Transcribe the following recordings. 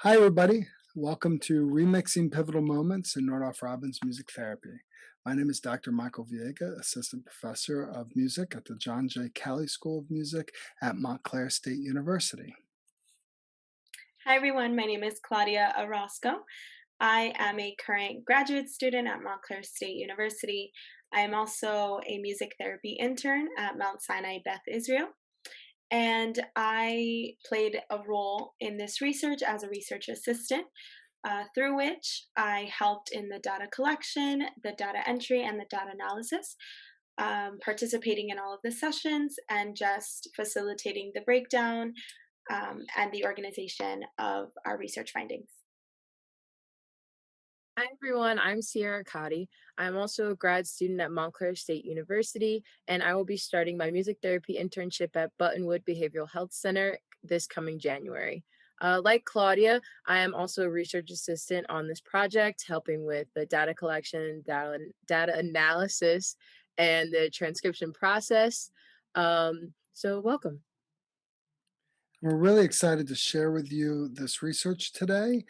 Hi, everybody. Welcome to Remixing Pivotal Moments in Nordoff-Robbins Music Therapy. My name is Dr. Michael Viega, Assistant Professor of Music at the John J. Kelly School of Music at Montclair State University. Hi everyone, my name is Claudia Orozco. I am a current graduate student at Montclair State University. I am also a music therapy intern at Mount Sinai Beth Israel, and I played a role in this research as a research assistant, through which I helped in the data collection, the data entry, and the data analysis, participating in all of the sessions and just facilitating the breakdown and the organization of our research findings. Hi everyone, I'm Sierra Cotty. I'm also a grad student at Montclair State University, and I will be starting my music therapy internship at Buttonwood Behavioral Health Center this coming January. Like Claudia, I am also a research assistant on this project, helping with the data collection, data analysis, and the transcription process. So welcome. We're really excited to share with you this research today.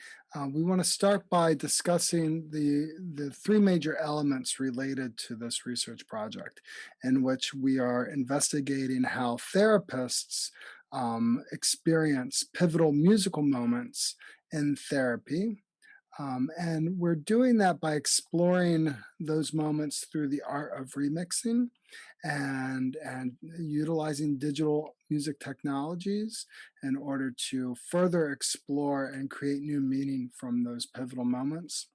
We want to start by discussing the three major elements related to this research project, in which we are investigating how therapists experience pivotal musical moments in therapy. And we're doing that by exploring those moments through the art of remixing and utilizing digital music technologies in order to further explore and create new meaning from those pivotal moments.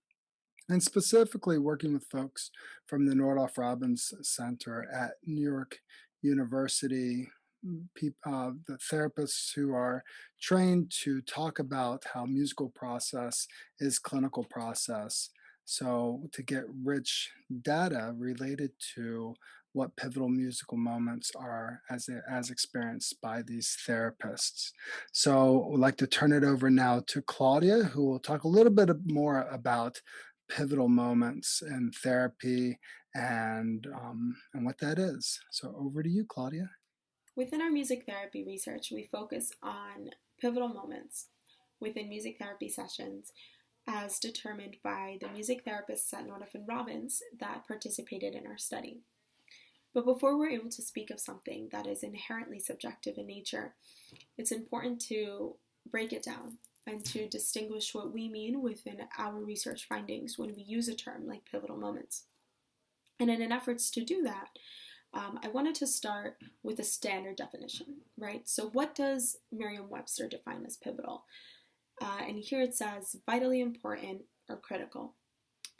And specifically working with folks from the Nordoff-Robbins Center at New York University, the therapists who are trained to talk about how musical process is clinical process. So to get rich data related to what pivotal musical moments are as experienced by these therapists. So I'd like to turn it over now to Claudia, who will talk a little bit more about pivotal moments in therapy and what that is. So over to you, Claudia. Within our music therapy research, we focus on pivotal moments within music therapy sessions as determined by the music therapists at Nordoff-Robbins that participated in our study. But before we're able to speak of something that is inherently subjective in nature, it's important to break it down and to distinguish what we mean within our research findings when we use a term like pivotal moments. And in an efforts to do that, I wanted to start with a standard definition, right? So what does Merriam-Webster define as pivotal? And here it says vitally important or critical.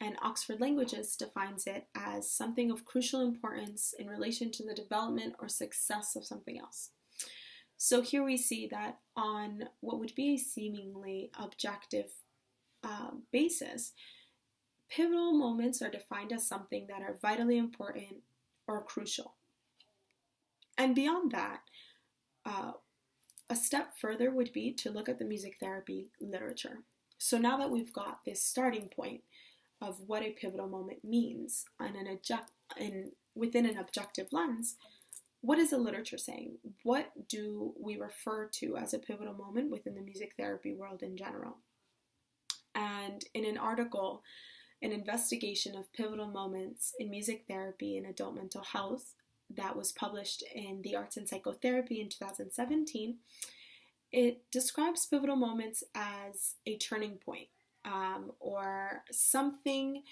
And Oxford Languages defines it as something of crucial importance in relation to the development or success of something else. So here we see that on what would be a seemingly objective basis, pivotal moments are defined as something that are vitally important or crucial. And beyond that, uh, a step further would be to look at the music therapy literature. So now that we've got this starting point of what a pivotal moment means within an objective lens, what is the literature saying? What do we refer to as a pivotal moment within the music therapy world in general? And in an article, an investigation of pivotal moments in music therapy and adult mental health that was published in The Arts and Psychotherapy in 2017, it describes pivotal moments as a turning point, or something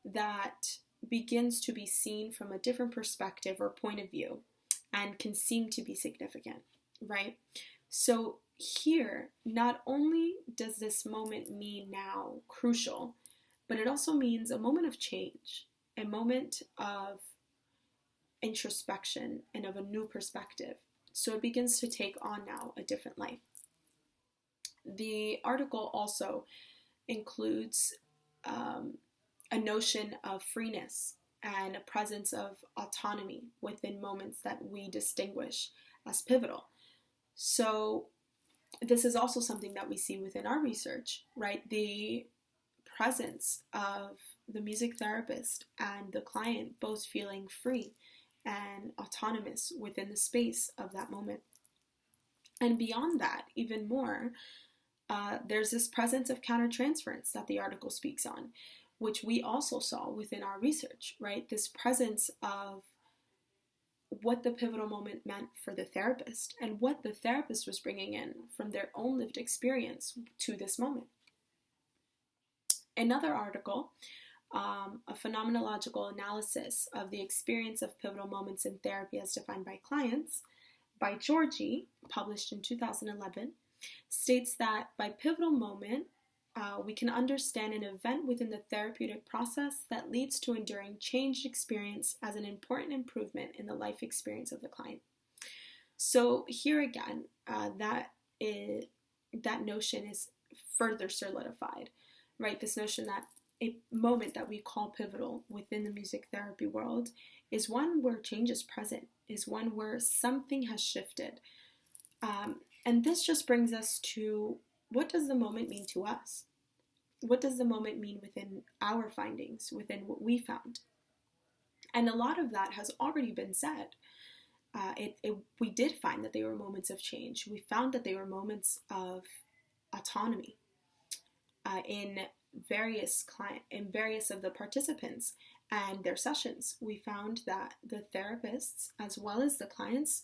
that begins to be seen from a different perspective or point of view and can seem to be significant, right? So here, not only does this moment mean now crucial, but it also means a moment of change, a moment of introspection and of a new perspective. So it begins to take on now a different life. The article also includes a notion of freeness and a presence of autonomy within moments that we distinguish as pivotal. So this is also something that we see within our research, right? The presence of the music therapist and the client both feeling free and autonomous within the space of that moment. And beyond that, even more, There's this presence of countertransference that the article speaks on, which we also saw within our research, right? This presence of what the pivotal moment meant for the therapist and what the therapist was bringing in from their own lived experience to this moment. Another article, a phenomenological analysis of the experience of pivotal moments in therapy as defined by clients, by Georgie, published in 2011, states that by pivotal moment, we can understand an event within the therapeutic process that leads to enduring changed experience as an important improvement in the life experience of the client. So here again, that notion is further solidified, right? This notion that a moment that we call pivotal within the music therapy world is one where change is present, is one where something has shifted. And this just brings us to, what does the moment mean to us? What does the moment mean within our findings, within what we found? And a lot of that has already been said. We did find that they were moments of change. We found that they were moments of autonomy in various of the participants and their sessions. We found that the therapists, as well as the clients,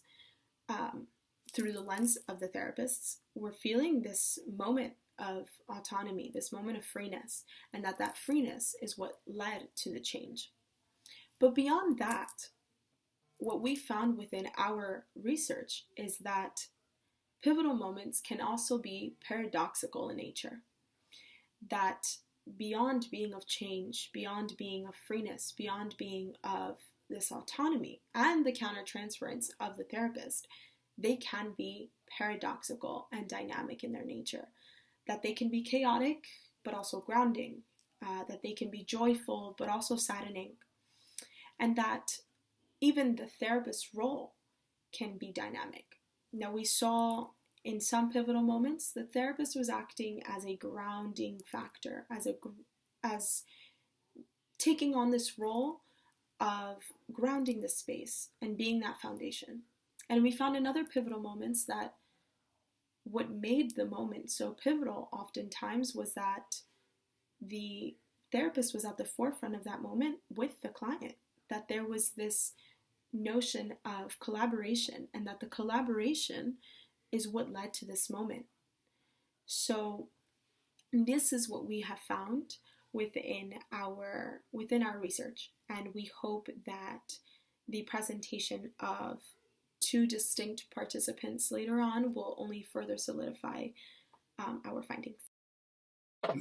through the lens of the therapists, were feeling this moment of autonomy, this moment of freeness, and that freeness is what led to the change. But beyond that, what we found within our research is that pivotal moments can also be paradoxical in nature. That beyond being of change, beyond being of freeness, beyond being of this autonomy and the countertransference of the therapist, they can be paradoxical and dynamic in their nature. That they can be chaotic, but also grounding. That they can be joyful, but also saddening. And that even the therapist's role can be dynamic. Now, we saw in some pivotal moments, the therapist was acting as a grounding factor, as taking on this role of grounding the space and being that foundation. And we found in other pivotal moments that what made the moment so pivotal oftentimes was that the therapist was at the forefront of that moment with the client, that there was this notion of collaboration, and that the collaboration is what led to this moment. So this is what we have found within our research, and we hope that the presentation of two distinct participants later on will only further solidify our findings.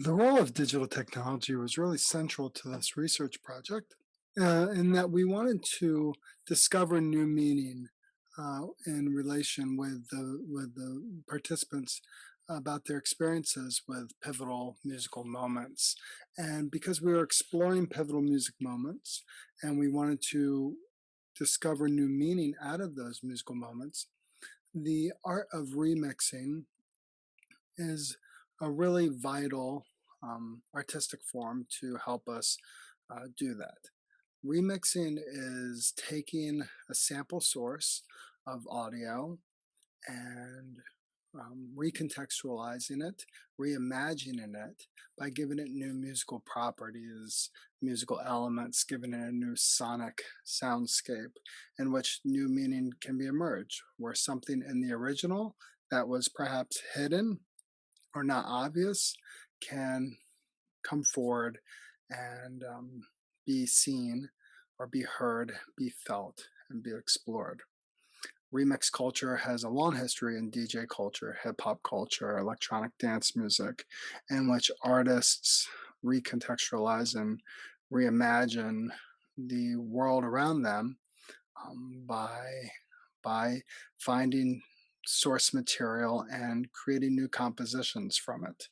The role of digital technology was really central to this research project, in that we wanted to discover new meaning in relation with the participants about their experiences with pivotal musical moments. And because we were exploring pivotal music moments and we wanted to discover new meaning out of those musical moments, the art of remixing is a really vital artistic form to help us do that. Remixing is taking a sample source of audio and recontextualizing it, reimagining it by giving it new musical properties, musical elements, giving it a new sonic soundscape in which new meaning can be emerged, where something in the original that was perhaps hidden or not obvious can come forward and be seen or be heard, be felt, and be explored. Remix culture has a long history in DJ culture, hip hop culture, electronic dance music, in which artists recontextualize and reimagine the world around them by finding source material and creating new compositions from it.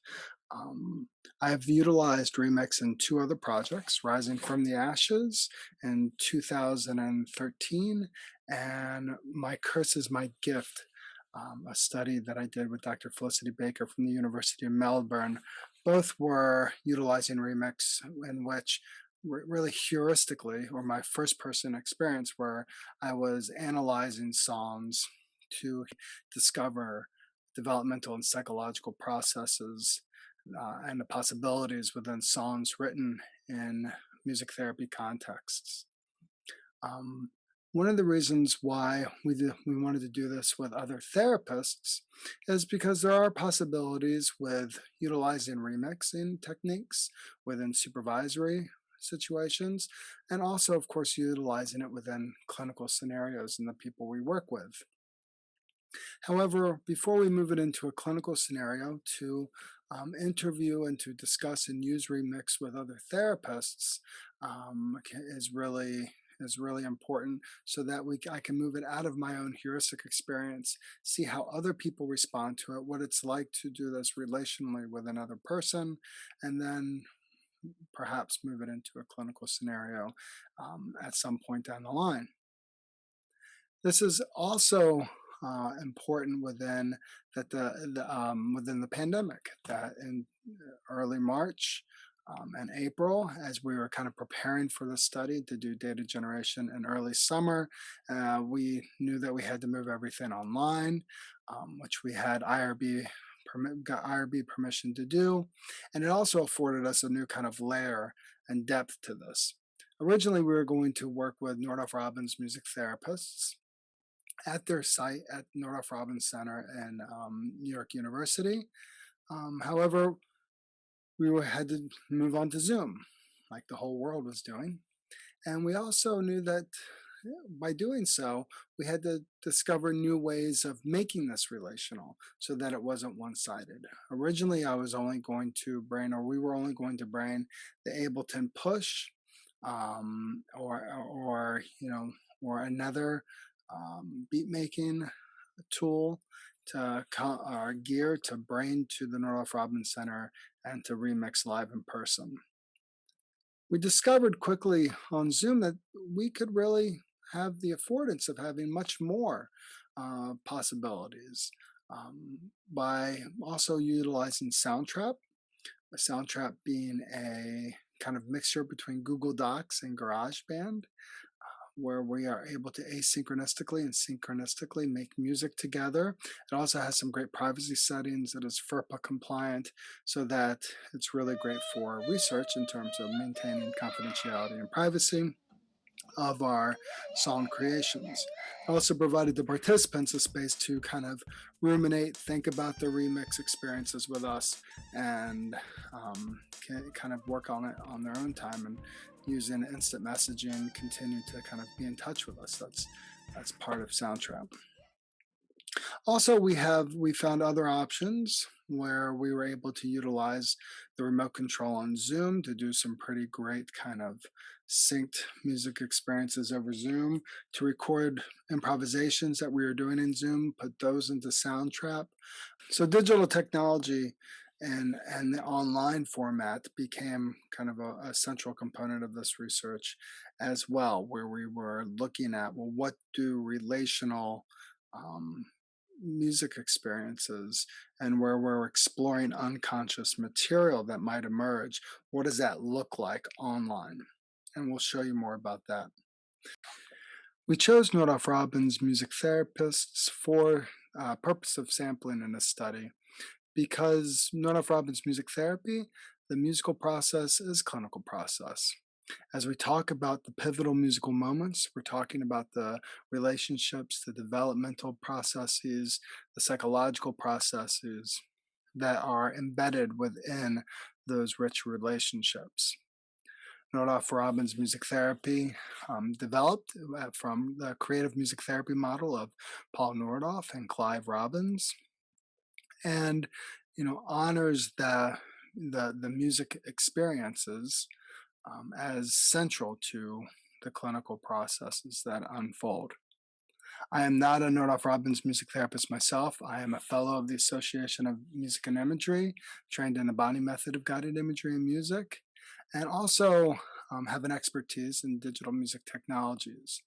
I have utilized Remix in two other projects, Rising from the Ashes in 2013, and My Curse is My Gift, a study that I did with Dr. Felicity Baker from the University of Melbourne. Both were utilizing Remix, in which really heuristically, or my first person experience, where I was analyzing songs to discover developmental and psychological processes and the possibilities within songs written in music therapy contexts. Um, One of the reasons why we wanted to do this with other therapists is because there are possibilities with utilizing remixing techniques within supervisory situations, and also, of course, utilizing it within clinical scenarios and the people we work with. However, before we move it into a clinical scenario to interview and to discuss and use Remix with other therapists is really important so that I can move it out of my own heuristic experience, see how other people respond to it, what it's like to do this relationally with another person, and then perhaps move it into a clinical scenario at some point down the line. This is also important within the pandemic. That in early March and April, as we were kind of preparing for the study to do data generation in early summer, we knew that we had to move everything online, which we had got IRB permission to do, and it also afforded us a new kind of layer and depth to this. Originally, we were going to work with Nordoff-Robbins music therapists at their site at Nordoff-Robbins Center in New York University. However, had to move on to Zoom, like the whole world was doing. And we also knew that by doing so, we had to discover new ways of making this relational so that it wasn't one-sided. Originally, I was only going to brain, or we were only going to brain the Ableton Push, or another beat making tool to gear to brain to the Nordoff-Robbins Center and to remix live in person. We discovered quickly on Zoom that we could really have the affordance of having much more possibilities by also utilizing Soundtrap. Soundtrap being a kind of mixture between Google Docs and GarageBand, where we are able to asynchronistically and synchronistically make music together. It also has some great privacy settings. It is FERPA compliant, so that it's really great for research in terms of maintaining confidentiality and privacy of our song creations. It also provided the participants a space to kind of ruminate, think about the remix experiences with us, and kind of work on it on their own time, and using instant messaging continue to kind of be in touch with us. That's part of Soundtrap. Also, we found other options where we were able to utilize the remote control on Zoom to do some pretty great kind of synced music experiences over Zoom, to record improvisations that we were doing in Zoom, put those into Soundtrap. So digital technology and the online format became kind of a central component of this research as well, where we were looking at, well, what do relational um, music experiences, and where we're exploring unconscious material that might emerge, what does that look like online? And we'll show you more about that. We chose Nordoff-Robbins music therapists for purpose of sampling in this study because Nordoff-Robbins music therapy, the musical process is clinical process. As we talk about the pivotal musical moments, we're talking about the relationships, the developmental processes, the psychological processes that are embedded within those rich relationships. Nordoff-Robbins music therapy developed from the creative music therapy model of Paul Nordoff and Clive Robbins, and honors the music experiences as central to the clinical processes that unfold. I am not a Nordoff-Robbins music therapist myself. I am a fellow of the Association of Music and Imagery, trained in the Body method of guided imagery and music, and also have an expertise in digital music technologies.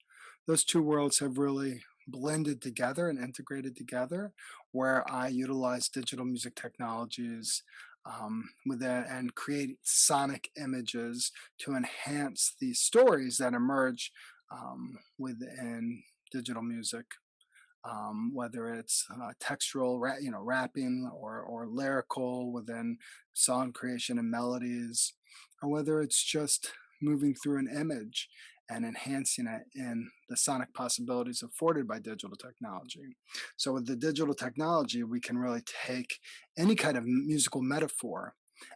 Those two worlds have really blended together and integrated together, where I utilize digital music technologies and create sonic images to enhance the stories that emerge within digital music. whether it's textural, rapping or lyrical within song creation and melodies, or whether it's just moving through an image and enhancing it in the sonic possibilities afforded by digital technology. So with the digital technology, we can really take any kind of musical metaphor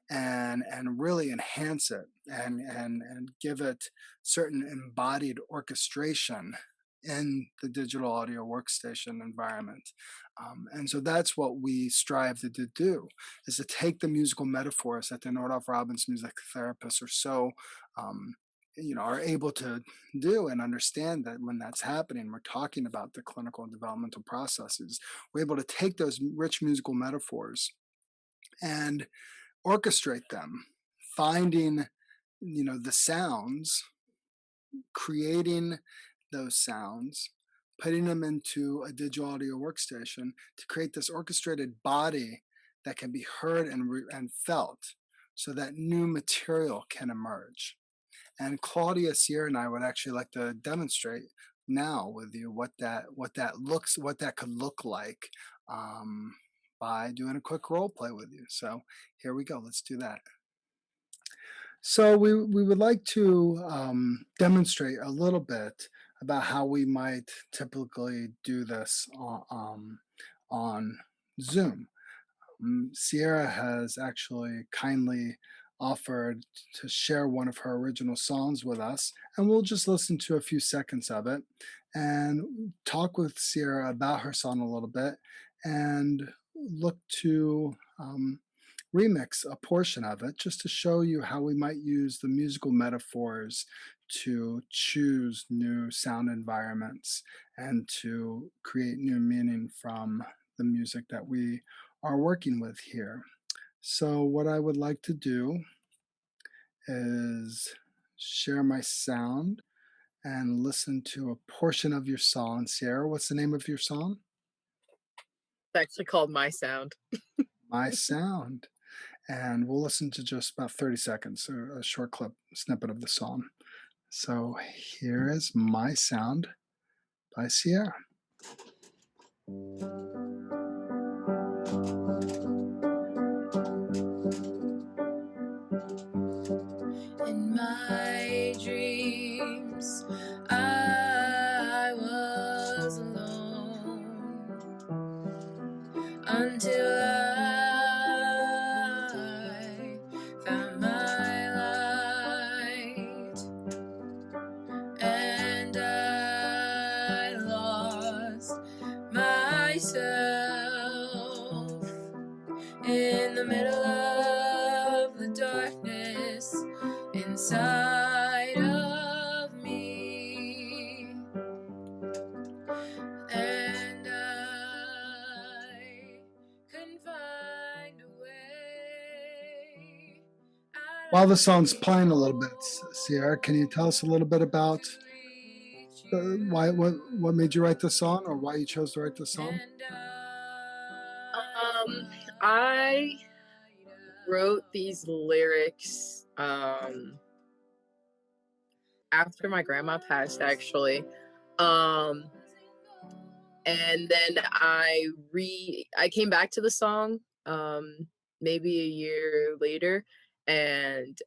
and really enhance it and give it certain embodied orchestration in the digital audio workstation environment. And so that's what we strive to do, is to take the musical metaphors that the Nordoff-Robbins music therapists are so are able to do and understand that when that's happening, we're talking about the clinical and developmental processes. We're able to take those rich musical metaphors and orchestrate them, finding the sounds, creating those sounds, putting them into a digital audio workstation to create this orchestrated body that can be heard and felt, so that new material can emerge. And Claudia, Sierra, and I would actually like to demonstrate now with you what that could look like, by doing a quick role play with you. So here we go. Let's do that. So we would like to demonstrate a little bit about how we might typically do this on Zoom. Sierra has actually kindly offered to share one of her original songs with us, and we'll just listen to a few seconds of it and talk with Sierra about her song a little bit and look to remix a portion of it just to show you how we might use the musical metaphors to choose new sound environments and to create new meaning from the music that we are working with here. So what I would like to do is share my sound and listen to a portion of your song. Sierra, what's the name of your song? It's actually called My Sound. My Sound. And we'll listen to just about 30 seconds, a short clip, snippet of the song. So here is My Sound by Sierra. In my dreams, I was alone until I found my light, and I lost myself in the middle of the darkness inside of me, and I couldn't find a way While out the of song's playing a little bit, Sierra, can you control tell us a little bit to about reach why what you, made you write the song, or why you chose to write the song? and I wrote these lyrics after my grandma passed, actually. Um and then I came back to the song maybe a year later, and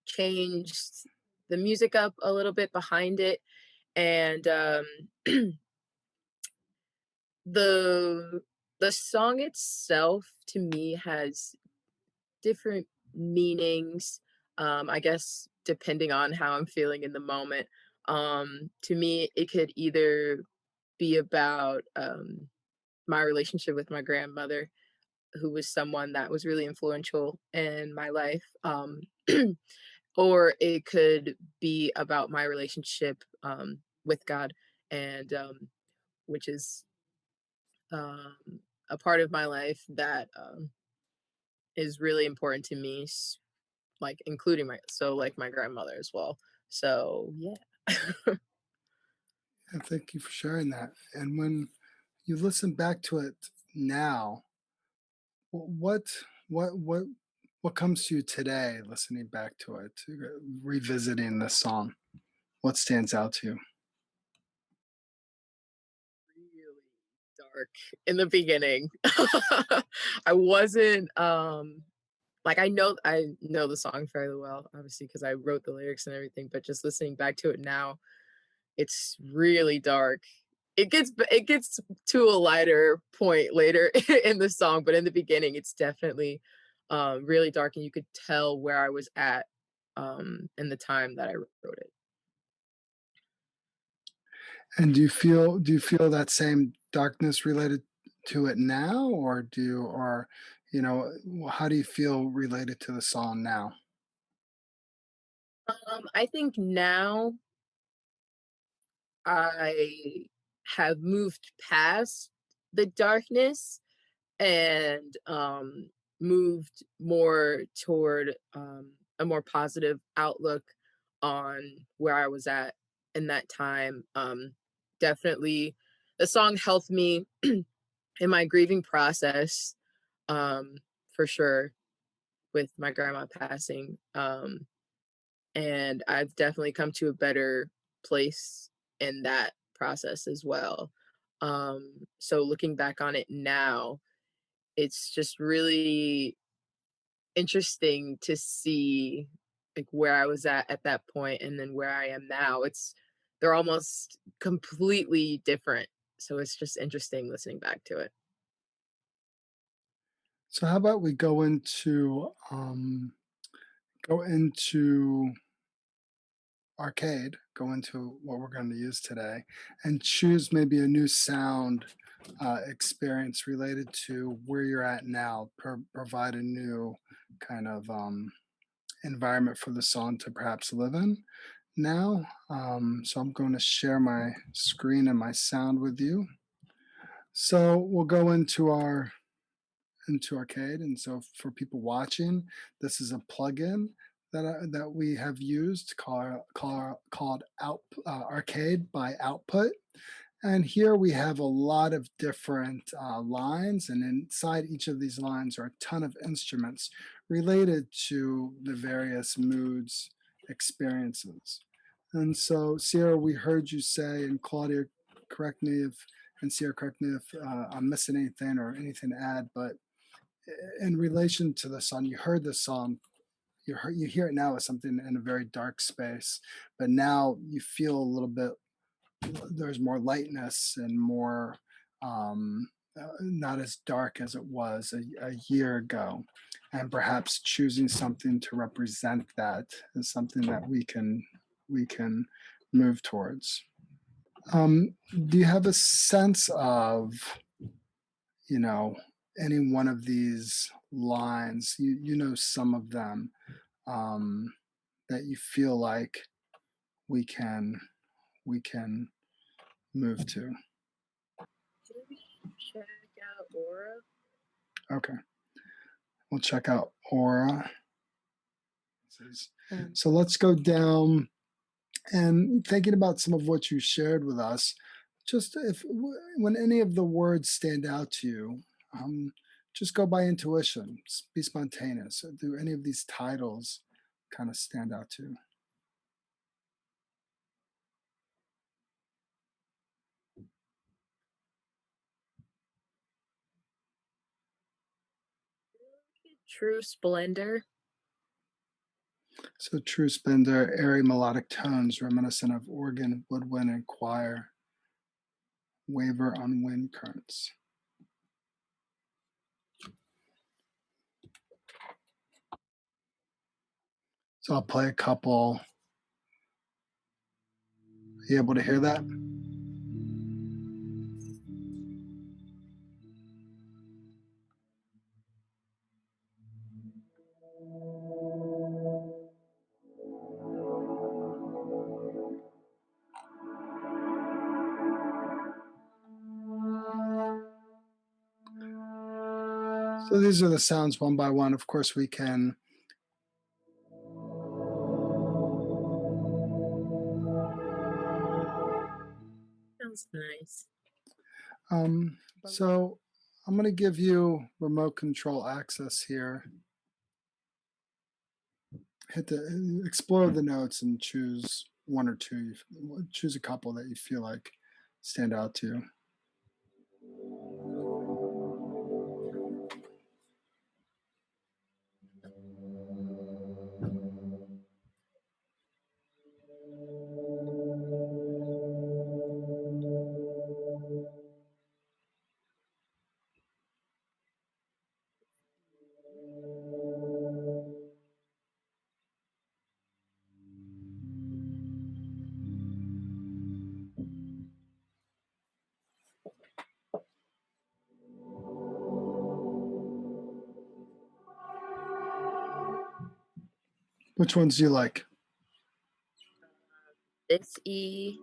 changed the music up a little bit behind it, and the the song itself to me has different meanings, I guess depending on how I'm feeling in the moment. To me, it could either be about my relationship with my grandmother, who was someone that was really influential in my life, or it could be about my relationship with God, and which is um, a part of my life that is really important to me, like including like my grandmother as well. So yeah. And thank you for sharing that. And when you listen back to it now, what what what what comes to you today, listening back to it, revisiting this song? What stands out to you? dark in the beginning. I wasn't like I know the song fairly well, obviously, because I wrote the lyrics and everything, but just listening back to it now, it's really dark. It gets to a lighter point later in the song, but in the beginning, it's definitely really dark, and you could tell where I was at in the time that I wrote it. And do you feel that same darkness related to it now, or how do you feel related to the song now? I think now I have moved past the darkness and moved more toward a more positive outlook on where I was at in that time. Definitely, the song helped me in my grieving process, um, for sure, with my grandma passing. And I've definitely come to a better place in that process as well. So looking back on it now, it's just really interesting to see like where I was at that point and then where I am now. They're almost completely different. So it's just interesting listening back to it. So how about we go into arcade, go into what we're going to use today, and choose maybe a new sound experience related to where you're at now. Provide a new kind of environment for the song to perhaps live in now. So I'm going to share my screen and my sound with you. So we'll go into arcade, and so for people watching, this is a plugin that we have used called Arcade by Output. And here we have a lot of different lines, and inside each of these lines are a ton of instruments related to the various moods, experiences. And so, Sierra, we heard you say, and Claudia, correct me if, and Sierra, correct me if I'm missing anything or anything to add, but in relation to the song, you heard the song, you hear it now as something in a very dark space, but now you feel a little bit, there's more lightness and more not as dark as it was a year ago, and perhaps choosing something to represent that is something that we can move towards. Do you have a sense of, you know, any one of these lines, you know some of them, um, that you feel like we can we can move to? Should we check out Aura? Okay, we'll check out Aura. Um, So let's go down and thinking about some of what you shared with us. Just if when any of the words stand out to you, um, just go by intuition. Be spontaneous. Do any of these titles kind of stand out to you? True Splendor. So true splendor, airy melodic tones reminiscent of organ, woodwind, and choir, waver on wind currents. So I'll play a couple. Are you able to hear that? So these are the sounds one by one. Of course, we can Sounds nice. so I'm going to give you remote control access here. Hit the explore the notes and choose one or two. Choose a couple that you feel like stand out to you. Which ones do you like? This E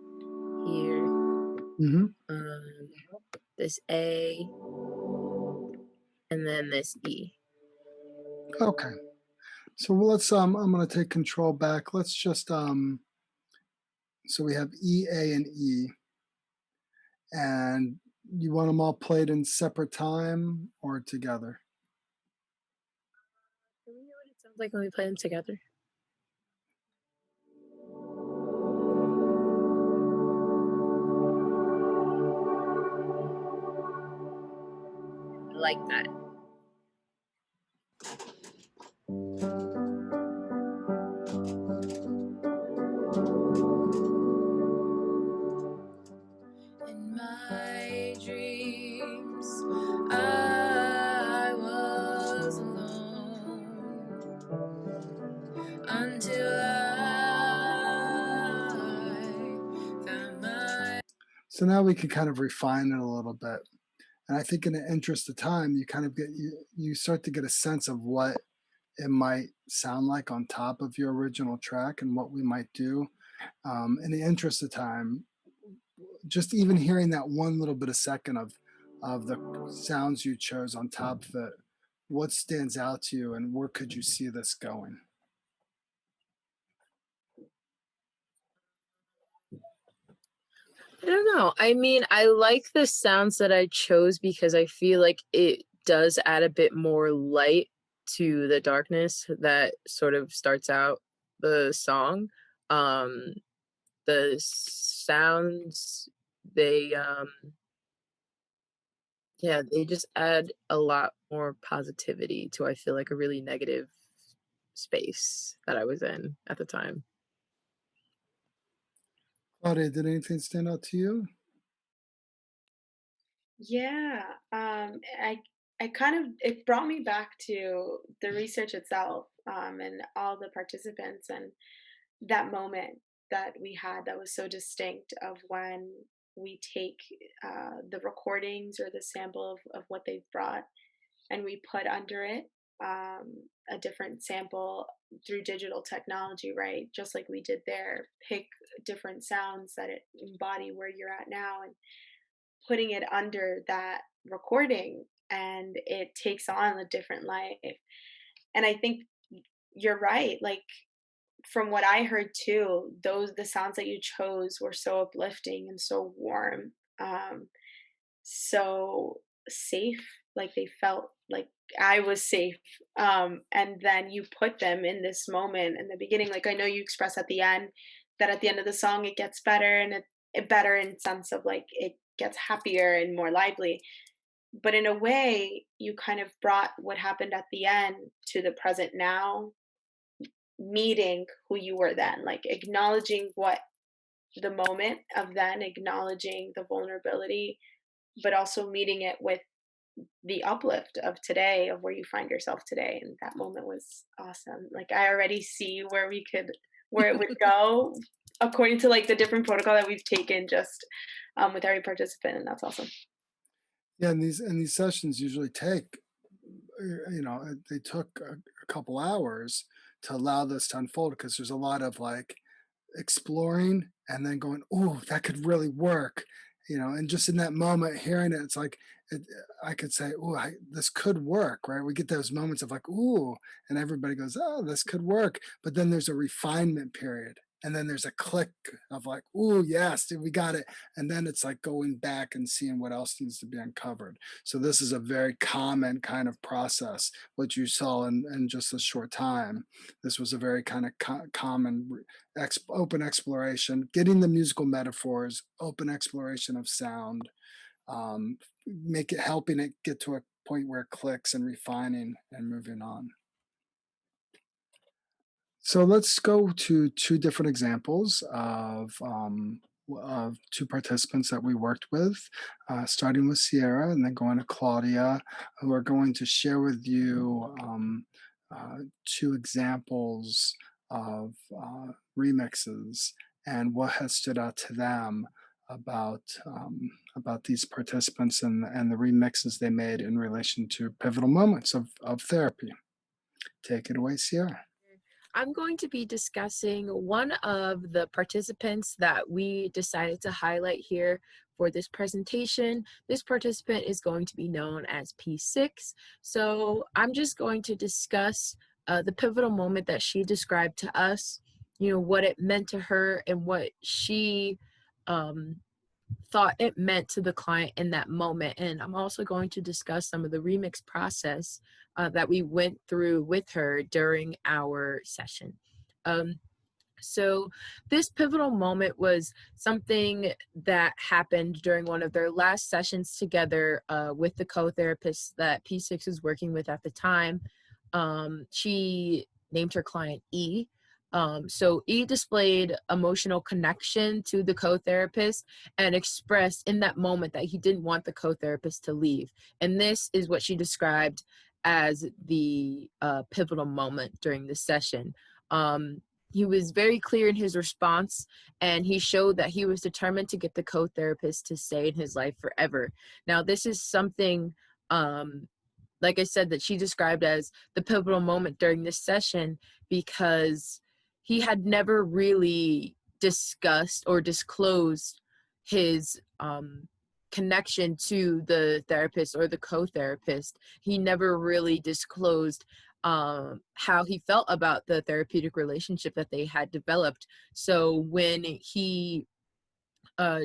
here, Hmm. um, this A, and then this E. Okay. So let's I'm going to take control back. Let's just so we have E, A, and E, and you want them all played in separate time or together? Can we hear what it sounds like when we play them together? I like that. In my dreams, I was alone until I found my. So now we can kind of refine it a little bit. And I think in the interest of time, you kind of you start to get a sense of what it might sound like on top of your original track and what we might do. In the interest of time, just even hearing that one little bit a second of the sounds you chose on top of it, what stands out to you and where could you see this going? I don't know. I mean, I like the sounds that I chose because I feel like it does add a bit more light to the darkness that sort of starts out the song. Um, the sounds, they yeah, they just add a lot more positivity to, I feel like, a really negative space that I was in at the time. Claudia, did anything stand out to you? Yeah, I kind of it brought me back to the research itself, and all the participants and that moment that we had that was so distinct of when we take the recordings or the sample of what they've brought and we put under it a different sample through digital technology, right? Just like we did there, pick different sounds that it embody where you're at now and putting it under that recording and it takes on a different life. And I think you're right. Like from what I heard too, those the sounds that you chose were so uplifting and so warm, so safe. Like they felt like I was safe. And then you put them in this moment in the beginning. Like I know you express at the end that at the end of the song it gets better and it better in sense of like it gets happier and more lively. But in a way, you kind of brought what happened at the end to the present now, meeting who you were then, like acknowledging what the moment of then, acknowledging the vulnerability, but also meeting it with the uplift of today, of where you find yourself today. And that moment was awesome. Like I already see where it would go according to like the different protocol that we've taken just with every participant. And that's awesome. Yeah, and these sessions usually take they took a couple hours to allow this to unfold because there's a lot of like exploring and then going, "Oh, that could really work," and just in that moment, hearing it, it's like it, I could say, "Oh, this could work," right? We get those moments of like, "Ooh," and everybody goes, "Oh, this could work," but then there's a refinement period. And then there's a click of like, "Ooh, yes, dude, we got it." And then it's like going back and seeing what else needs to be uncovered. So this is a very common kind of process. What you saw in just a short time, this was a very kind of common open exploration, getting the musical metaphors, open exploration of sound, make it helping it get to a point where it clicks and refining and moving on. So let's go to two different examples of two participants that we worked with, starting with Sierra and then going to Claudia, who are going to share with you two examples of remixes and what has stood out to them about these participants and the remixes they made in relation to pivotal moments of therapy. Take it away, Sierra. I'm going to be discussing one of the participants that we decided to highlight here for this presentation. This participant is going to be known as P6. So I'm just going to discuss the pivotal moment that she described to us, what it meant to her and what she um, thought it meant to the client in that moment. And I'm also going to discuss some of the remix process that we went through with her during our session. Um, so this pivotal moment was something that happened during one of their last sessions together with the co-therapist that P6 was working with at the time. She named her client E. So E displayed emotional connection to the co-therapist and expressed in that moment that he didn't want the co-therapist to leave. And this is what she described as the pivotal moment during the session. He was very clear in his response, and he showed that he was determined to get the co-therapist to stay in his life forever. Now, this is something, like I said, that she described as the pivotal moment during this session because he had never really discussed or disclosed his connection to the therapist or the co-therapist. He never really disclosed how he felt about the therapeutic relationship that they had developed. So when he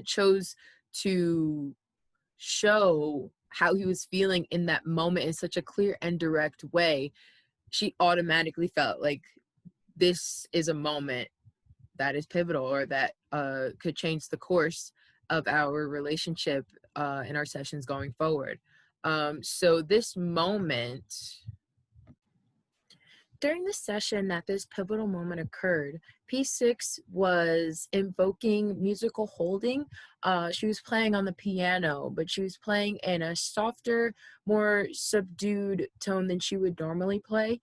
chose to show how he was feeling in that moment in such a clear and direct way, she automatically felt like this is a moment that is pivotal or that could change the course of our relationship in our sessions going forward. So this moment, during the session that this pivotal moment occurred, P6 was invoking musical holding. She was playing on the piano, but she was playing in a softer, more subdued tone than she would normally play.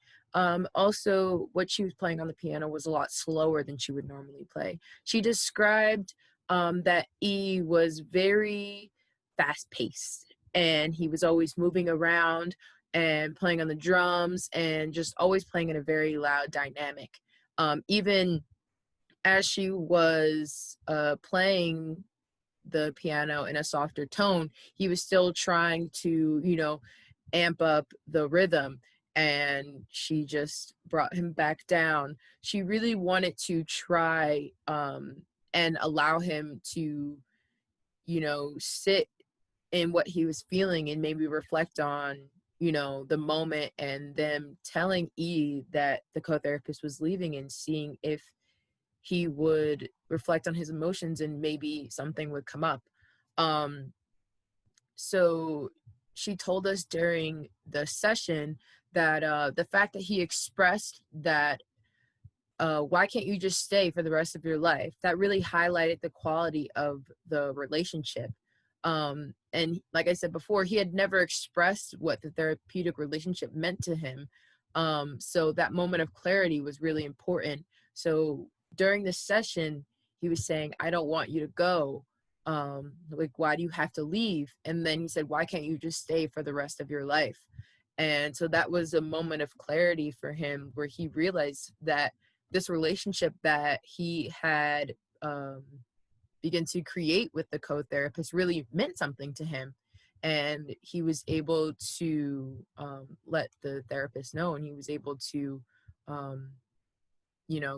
Also, what she was playing on the piano was a lot slower than she would normally play. She described that E was very fast paced and he was always moving around and playing on the drums and just always playing in a very loud dynamic. Even as she was playing the piano in a softer tone, he was still trying to, amp up the rhythm, and she just brought him back down. She really wanted to try and allow him to, sit in what he was feeling and maybe reflect on the moment and them telling E that the co-therapist was leaving and seeing if he would reflect on his emotions and maybe something would come up. So she told us during the session that the fact that he expressed that why can't you just stay for the rest of your life, that really highlighted the quality of the relationship. And like I said before, he had never expressed what the therapeutic relationship meant to him. So that moment of clarity was really important. So during the session, he was saying, I don't want you to go. Like, why do you have to leave? And then he said, why can't you just stay for the rest of your life? And so that was a moment of clarity for him where he realized that this relationship that he had begun to create with the co-therapist really meant something to him. And he was able to let the therapist know, and he was able to,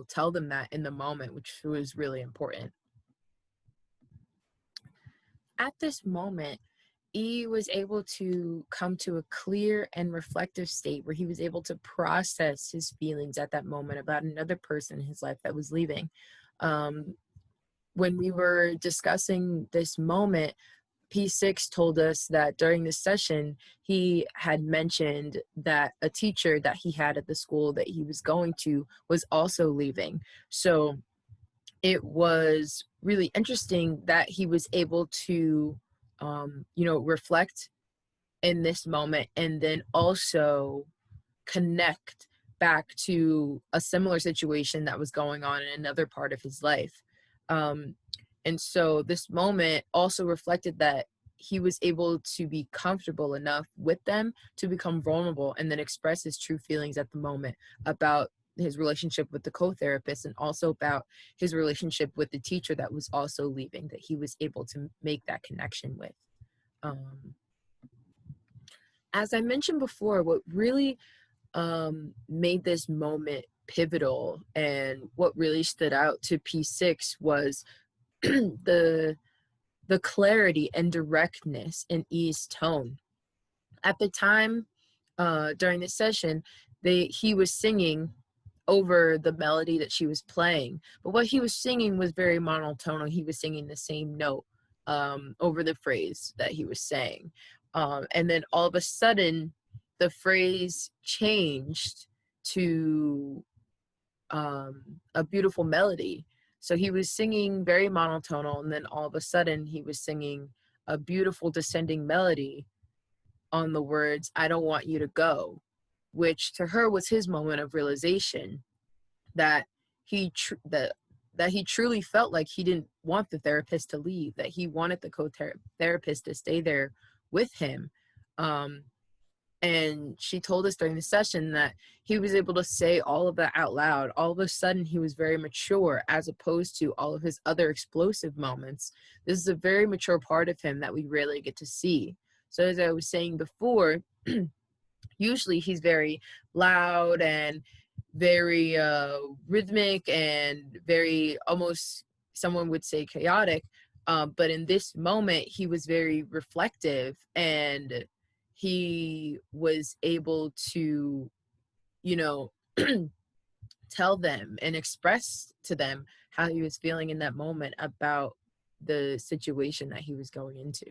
tell them that in the moment, which was really important. At this moment, E was able to come to a clear and reflective state where he was able to process his feelings at that moment about another person in his life that was leaving. When we were discussing this moment, P6 told us that during this session, he had mentioned that a teacher that he had at the school that he was going to was also leaving. So it was really interesting that he was able to, reflect in this moment and then also connect back to a similar situation that was going on in another part of his life. And so this moment also reflected that he was able to be comfortable enough with them to become vulnerable and then express his true feelings at the moment about his relationship with the co-therapist, and also about his relationship with the teacher that was also leaving, that he was able to make that connection with. As I mentioned before, what really made this moment pivotal and what really stood out to P6 was the clarity and directness in E's tone. At the time, during the session, he was singing over the melody that she was playing, but what he was singing was very monotonal. He was singing the same note over the phrase that he was saying, and then all of a sudden the phrase changed to a beautiful melody. So he was singing very monotonal, and then all of a sudden he was singing a beautiful descending melody on the words, "I don't want you to go," which to her was his moment of realization that that he truly felt like he didn't want the therapist to leave, that he wanted the co-therapist to stay there with him. And she told us during the session that he was able to say all of that out loud. All of a sudden, he was very mature, as opposed to all of his other explosive moments. This is a very mature part of him that we rarely get to see. So as I was saying before, usually he's very loud and very rhythmic and very, almost someone would say, chaotic. But in this moment, he was very reflective, and he was able to, you know, tell them and express to them how he was feeling in that moment about the situation that he was going into.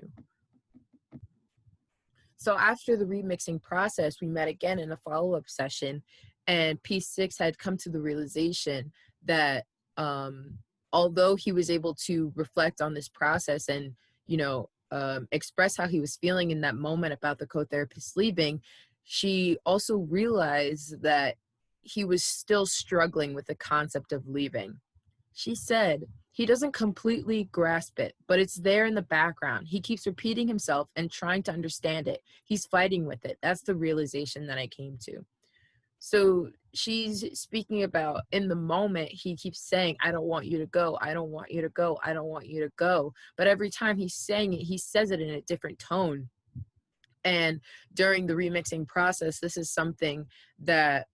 So after the remixing process, we met again in a follow-up session, and P6 had come to the realization that although he was able to reflect on this process and, express how he was feeling in that moment about the co-therapist leaving, she also realized that he was still struggling with the concept of leaving. She said, "He doesn't completely grasp it, but it's there in the background. He keeps repeating himself and trying to understand it. He's fighting with it." That's the realization that I came to. So she's speaking about, in the moment, he keeps saying, "I don't want you to go. I don't want you to go. I don't want you to go." But every time he's saying it, he says it in a different tone. And during the remixing process, this is something that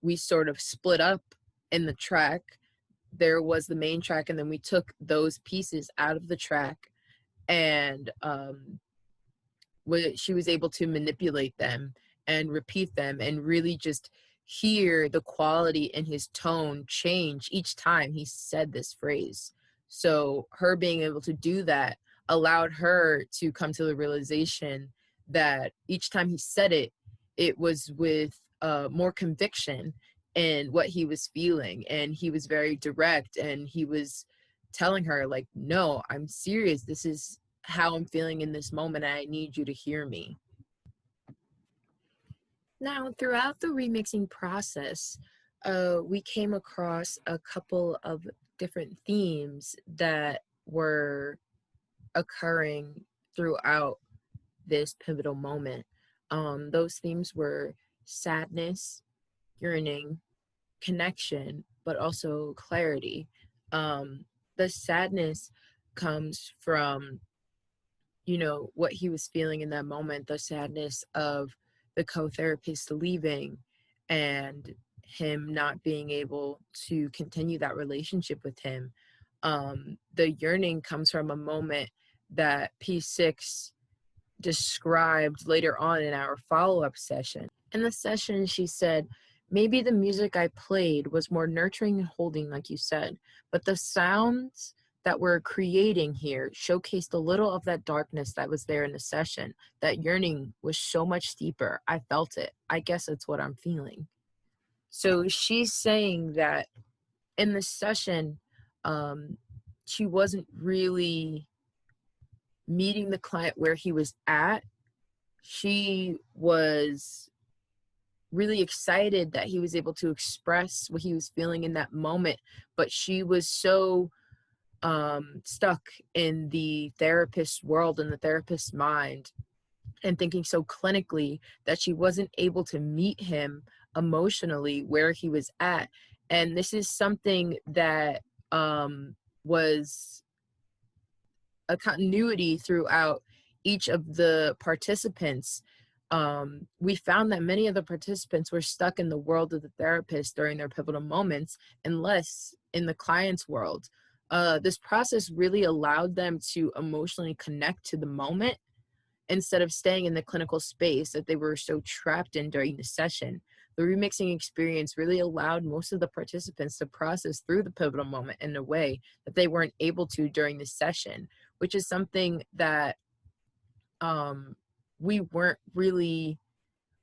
we sort of split up in the track. There was the main track, and then we took those pieces out of the track, and she was able to manipulate them and repeat them and really just hear the quality in his tone change each time he said this phrase. So her being able to do that allowed her to come to the realization that each time he said it, it was with more conviction in what he was feeling, and he was very direct, and he was telling her, like, "No, I'm serious. This is how I'm feeling in this moment, and I need you to hear me." Now, throughout the remixing process, we came across a couple of different themes that were occurring throughout this pivotal moment. Those themes were sadness, yearning, connection, but also clarity. The sadness comes from, what he was feeling in that moment, the sadness of the co-therapist leaving and him not being able to continue that relationship with him. The yearning comes from a moment that P6 described later on in our follow-up session. In the session, she said, "Maybe the music I played was more nurturing and holding, like you said, but the sounds that we're creating here showcased a little of that darkness that was there in the session. That yearning was so much deeper. I felt it. I guess that's what I'm feeling." So she's saying that in the session, she wasn't really meeting the client where he was at. She was really excited that he was able to express what he was feeling in that moment, but she was so stuck in the therapist's world and the therapist's mind and thinking so clinically that she wasn't able to meet him emotionally where he was at. And this is something that was a continuity throughout each of the participants. We found that many of the participants were stuck in the world of the therapist during their pivotal moments and less in the client's world. This process really allowed them to emotionally connect to the moment instead of staying in the clinical space that they were so trapped in during the session. The remixing experience really allowed most of the participants to process through the pivotal moment in a way that they weren't able to during the session, which is something that we weren't really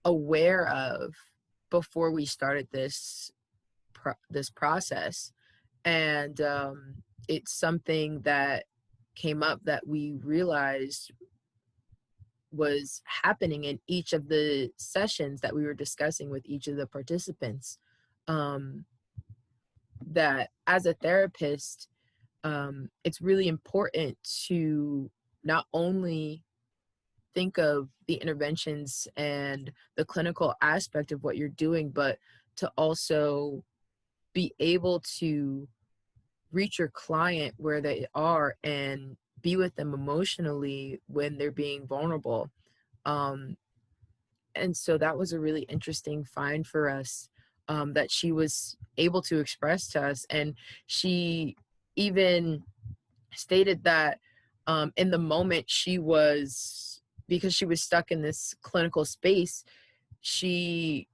aware of before we started this process. And it's something that came up that we realized was happening in each of the sessions that we were discussing with each of the participants. That as a therapist, it's really important to not only think of the interventions and the clinical aspect of what you're doing, but to also be able to reach your client where they are and be with them emotionally when they're being vulnerable. Um, and so that was a really interesting find for us, that she was able to express to us. And she even stated that in the moment she was, because she was stuck in this clinical space, she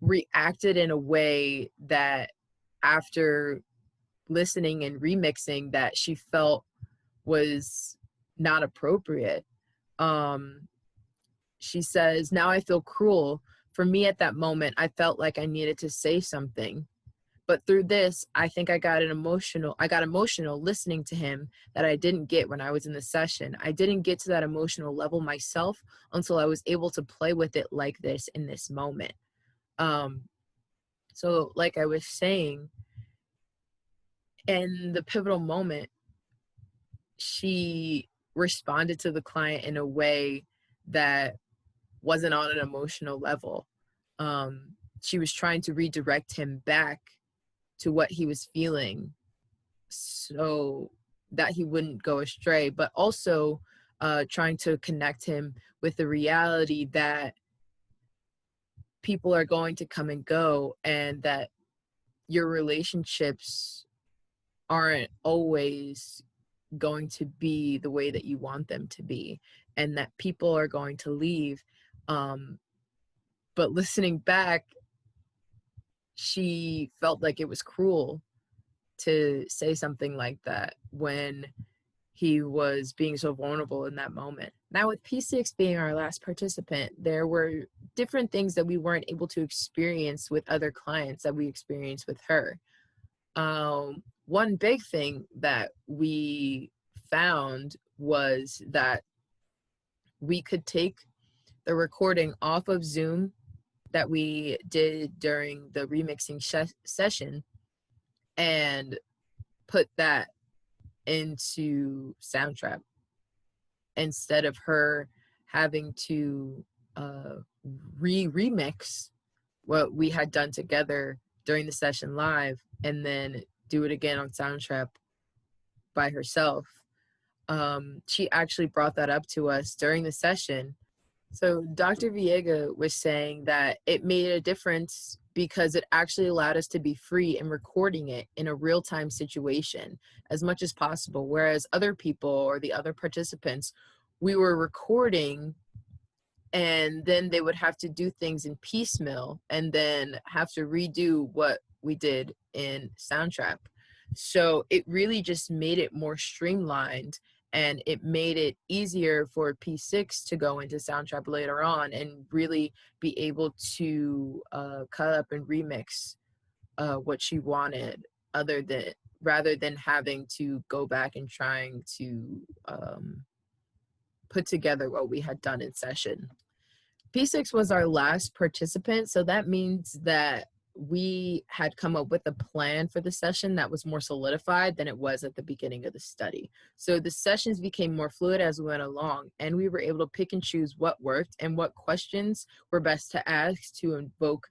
reacted in a way that after listening and remixing that she felt was not appropriate. Um, she says, now I feel cruel. For me at that moment, I felt like I needed to say something. But through this, I think I got emotional listening to him that I didn't get when I was in the session. I didn't get to that emotional level myself until I was able to play with it like this in this moment. So like I was saying, in the pivotal moment, she responded to the client in a way that wasn't on an emotional level. She was trying to redirect him back to what he was feeling so that he wouldn't go astray, but also trying to connect him with the reality that people are going to come and go and that your relationships aren't always going to be the way that you want them to be, and that people are going to leave. But listening back, she felt like it was cruel to say something like that when he was being so vulnerable in that moment. Now, with P6 being our last participant, there were different things that we weren't able to experience with other clients that we experienced with her. One big thing that we found was that we could take the recording off of Zoom that we did during the remixing session and put that into Soundtrap instead of her having to remix what we had done together during the session live and then do it again on Soundtrap by herself. She actually brought that up to us during the session. So Dr. Viega was saying that it made a difference because it actually allowed us to be free in recording it in a real-time situation as much as possible, whereas other people or the other participants, we were recording and then they would have to do things in piecemeal and then have to redo what we did in Soundtrap. So it really just made it more streamlined, and it made it easier for P6 to go into Soundtrap later on and really be able to cut up and remix what she wanted, rather than having to go back and trying to put together what we had done in session. P6 was our last participant, so that means that we had come up with a plan for the session that was more solidified than it was at the beginning of the study. So the sessions became more fluid as we went along, and we were able to pick and choose what worked and what questions were best to ask to invoke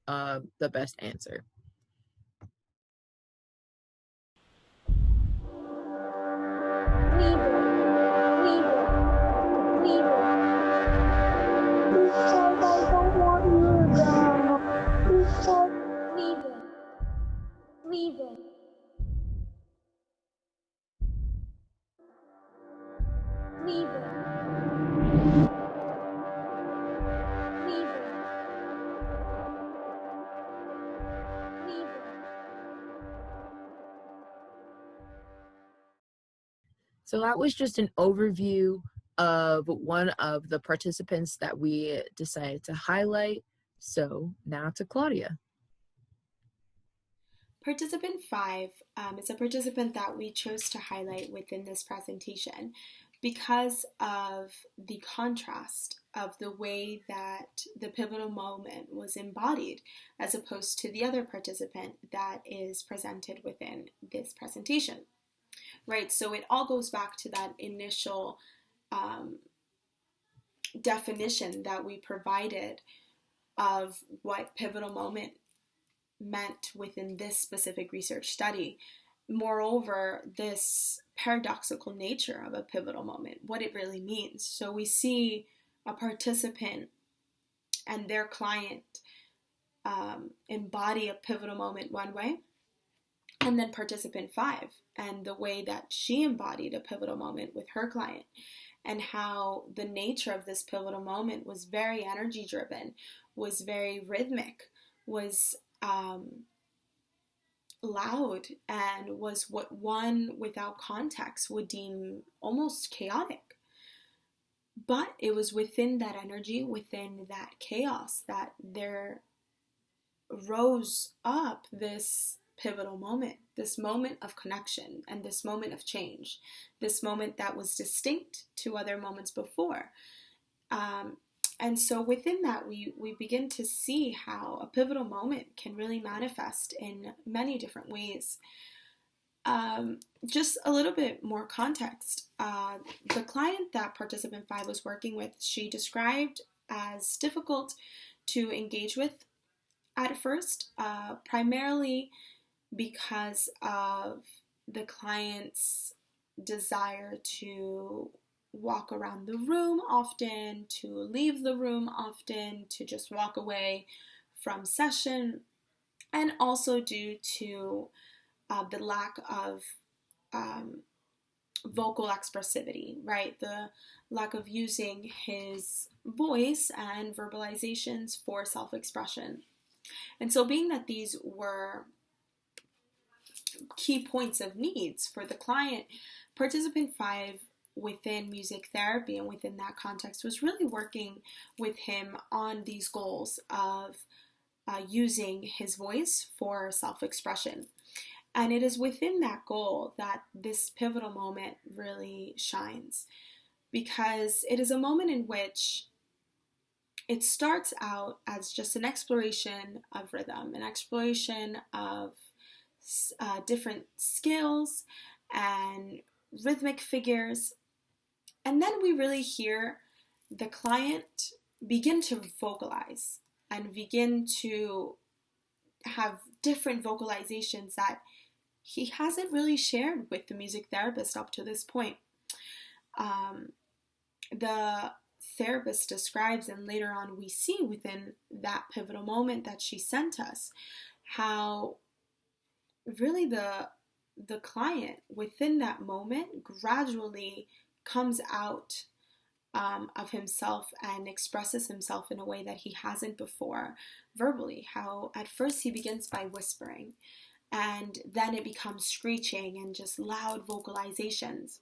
the best answer. So that was just an overview of one of the participants that we decided to highlight. So now to Claudia. Participant 5 is a participant that we chose to highlight within this presentation because of the contrast of the way that the pivotal moment was embodied as opposed to the other participant that is presented within this presentation. Right, so it all goes back to that initial definition that we provided of what pivotal moment meant within this specific research study. Moreover, this paradoxical nature of a pivotal moment, what it really means. So we see a participant and their client embody a pivotal moment one way, and then participant 5 and the way that she embodied a pivotal moment with her client, and how the nature of this pivotal moment was very energy driven, was very rhythmic, was loud, and was what one without context would deem almost chaotic. But it was within that energy, within that chaos, that there rose up this pivotal moment, this moment of connection, and this moment of change, this moment that was distinct to other moments before. And so within that, we begin to see how a pivotal moment can really manifest in many different ways. Just a little bit more context. The client that participant 5 was working with, she described as difficult to engage with at first, primarily because of the client's desire to walk around the room often, to leave the room often, to just walk away from session, and also due to the lack of vocal expressivity, right? The lack of using his voice and verbalizations for self-expression. And so being that these were key points of needs for the client, participant 5 within music therapy and within that context was really working with him on these goals of using his voice for self-expression. And it is within that goal that this pivotal moment really shines, because it is a moment in which it starts out as just an exploration of rhythm, an exploration of different skills and rhythmic figures. And then we really hear the client begin to vocalize and begin to have different vocalizations that he hasn't really shared with the music therapist up to this point. The therapist describes, and later on we see within that pivotal moment that she sent us, how really the client within that moment gradually comes out of himself and expresses himself in a way that he hasn't before verbally. How at first he begins by whispering, and then it becomes screeching and just loud vocalizations.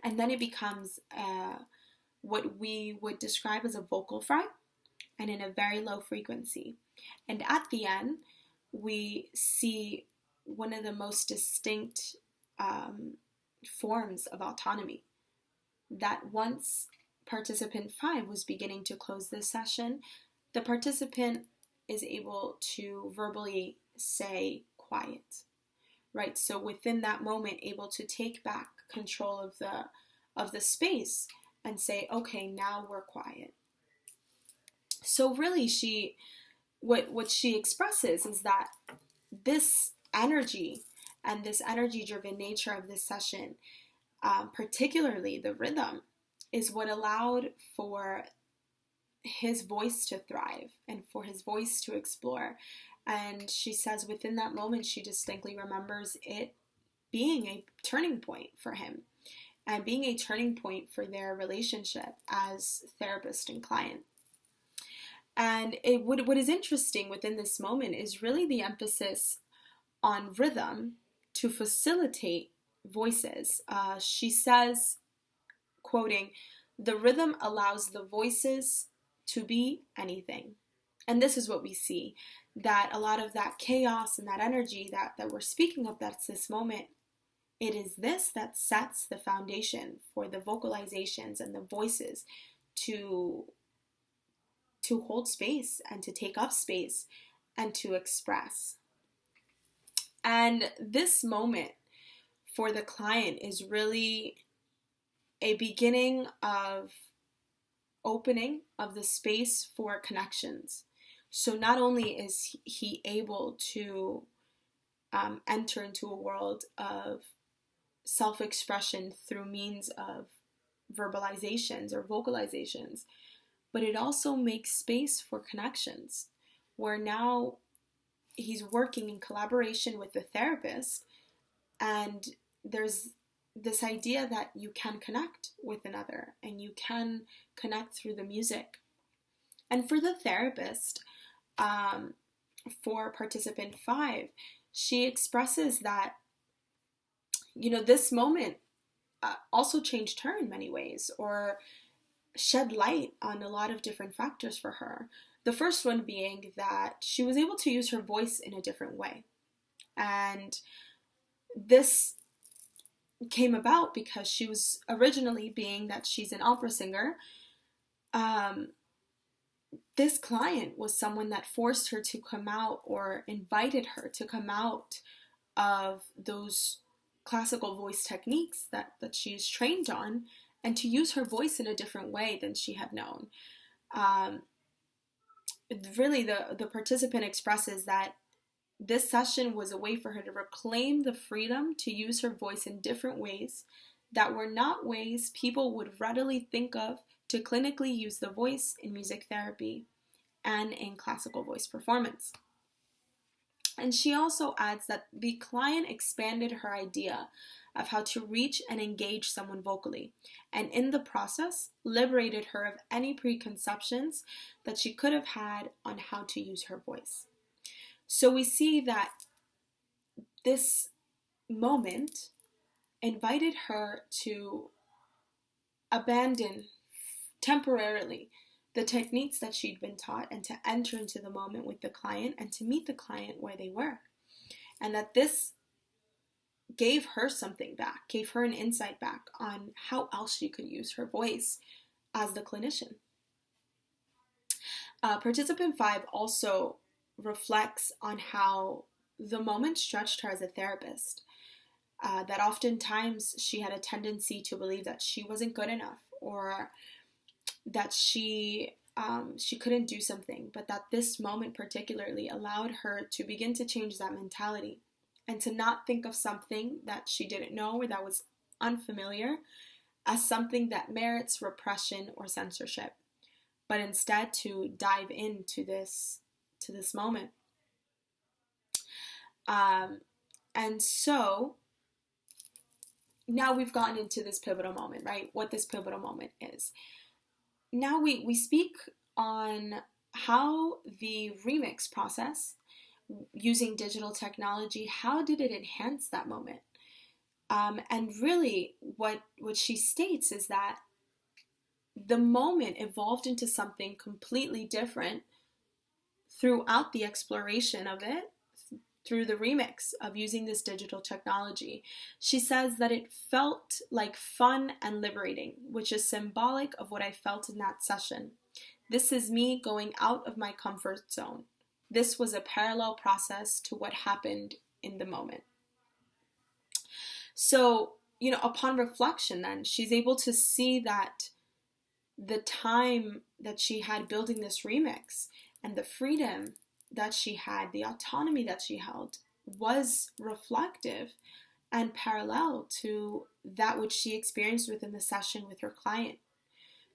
And then it becomes what we would describe as a vocal fry, and in a very low frequency. And at the end, we see one of the most distinct forms of autonomy. That once participant 5 was beginning to close this session, the participant is able to verbally say quiet, right? So within that moment, able to take back control of the space and say, okay, now we're quiet. So really, she what she expresses is that this energy and this energy driven nature of this session, particularly the rhythm, is what allowed for his voice to thrive and for his voice to explore. And she says within that moment, she distinctly remembers it being a turning point for him and being a turning point for their relationship as therapist and client. And what is interesting within this moment is really the emphasis on rhythm to facilitate voices. She says, quoting, "The rhythm allows the voices to be anything." And this is what we see, that a lot of that chaos and that energy that we're speaking of, that's this moment, it is this that sets the foundation for the vocalizations and the voices to hold space and to take up space and to express. And this moment for the client is really a beginning of opening of the space for connections. So not only is he able to enter into a world of self-expression through means of verbalizations or vocalizations, but it also makes space for connections, where now he's working in collaboration with the therapist, and there's this idea that you can connect with another and you can connect through the music. And for the therapist, for participant 5, she expresses that, this moment also changed her in many ways, or shed light on a lot of different factors for her. The first one being that she was able to use her voice in a different way. And this came about because she was originally, being that she's an opera singer, this client was someone that forced her to come out, or invited her to come out of those classical voice techniques that she's trained on, and to use her voice in a different way than she had known. Really, the participant expresses that this session was a way for her to reclaim the freedom to use her voice in different ways that were not ways people would readily think of to clinically use the voice in music therapy and in classical voice performance. And she also adds that the client expanded her idea of how to reach and engage someone vocally, and in the process liberated her of any preconceptions that she could have had on how to use her voice. So we see that this moment invited her to abandon temporarily the techniques that she'd been taught, and to enter into the moment with the client and to meet the client where they were. And that this gave her something back, gave her an insight back on how else she could use her voice as the clinician. Participant 5 also reflects on how the moment stretched her as a therapist, that oftentimes she had a tendency to believe that she wasn't good enough, or that she couldn't do something, but that this moment particularly allowed her to begin to change that mentality, and to not think of something that she didn't know or that was unfamiliar as something that merits repression or censorship, but instead to dive into this moment. And so now we've gotten into this pivotal moment, right? What this pivotal moment is. Now we speak on how the remix process, using digital technology, how did it enhance that moment? And really what she states is that the moment evolved into something completely different throughout the exploration of it, through the remix of using this digital technology. She says that it felt like fun and liberating, which is symbolic of what I felt in that session. This is me going out of my comfort zone. This was a parallel process to what happened in the moment. So, upon reflection then, she's able to see that the time that she had building this remix and the freedom that she had, the autonomy that she held, was reflective and parallel to that which she experienced within the session with her client.